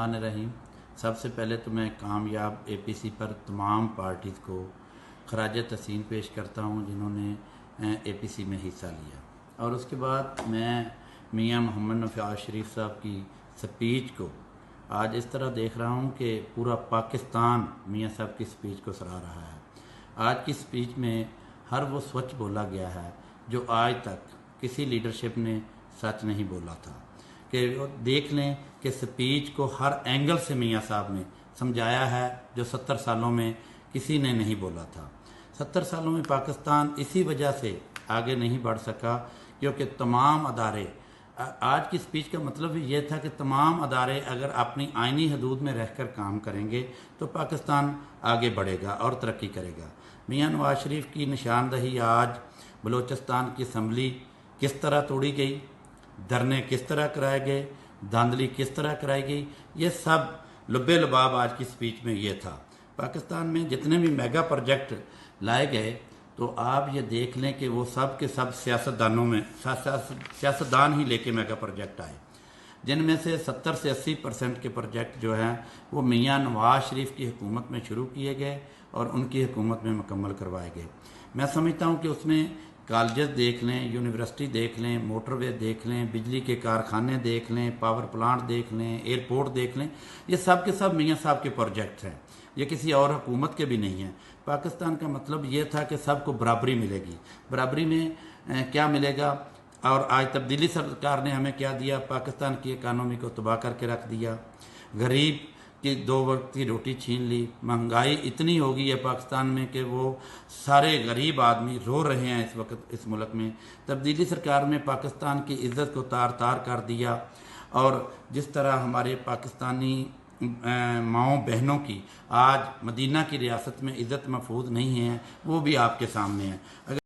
बिस्मिल्लाहिर्रहमानिर्रहीम। सबसे पहले तो मैं कामयाब APC पर तमाम पार्टीज़ को खराज तहसीन पेश करता हूँ जिन्होंने APC में हिस्सा लिया, और उसके बाद मैं मियाँ मोहम्मद नफ़ाज़ शरीफ साहब की स्पीच को आज इस तरह देख रहा हूँ कि पूरा पाकिस्तान मियाँ साहब की स्पीच को सराह रहा है। आज की स्पीच में हर वो सच बोला गया है जो आज तक किसी लीडरशिप ने सच नहीं बोला था। कि देख लें कि स्पीच को हर एंगल से मियाँ साहब ने समझाया है जो 70 सालों में किसी ने नहीं बोला था। 70 सालों में पाकिस्तान इसी वजह से आगे नहीं बढ़ सका क्योंकि तमाम अदारे, आज की स्पीच का मतलब भी ये था कि तमाम अदारे अगर अपनी आइनी हदूद में रहकर काम करेंगे तो पाकिस्तान आगे बढ़ेगा और तरक्की करेगा। मियाँ नवाज शरीफ की निशानदही आज बलूचिस्तान की असम्बली किस तरह तोड़ी गई, धरने किस तरह कराए गए, धांधली किस तरह कराई गई, ये सब लुब्बे लबाब आज की स्पीच में ये था। पाकिस्तान में जितने भी मेगा प्रोजेक्ट लाए गए तो आप ये देख लें कि वो सब के सब सियासतदान ही लेके मेगा प्रोजेक्ट आए, जिनमें से 70 से 80% के प्रोजेक्ट जो हैं वो मियाँ नवाज शरीफ की हुकूमत में शुरू किए गए और उनकी हुकूमत में मुकम्मल करवाए गए। मैं समझता हूँ कि उसमें कॉलेज देख लें, यूनिवर्सिटी देख लें, मोटरवे देख लें, बिजली के कारखाने देख लें, पावर प्लांट देख लें, एयरपोर्ट देख लें, ये सब के सब मियाँ साहब के प्रोजेक्ट हैं, ये किसी और हुकूमत के भी नहीं हैं। पाकिस्तान का मतलब ये था कि सबको बराबरी मिलेगी। बराबरी में क्या मिलेगा, और आज तब्दीली सरकार ने हमें क्या दिया, पाकिस्तान की इकानमी को तबाह करके रख दिया, गरीब की 2 वक्त की रोटी छीन ली, महंगाई इतनी हो गई है पाकिस्तान में कि वो सारे गरीब आदमी रो रहे हैं इस वक्त इस मुल्क में। तब्दीली सरकार में पाकिस्तान की इज़्ज़त को तार तार कर दिया, और जिस तरह हमारे पाकिस्तानी माओं बहनों की आज मदीना की रियासत में इज़्ज़त महफूज नहीं है वो भी आपके सामने है।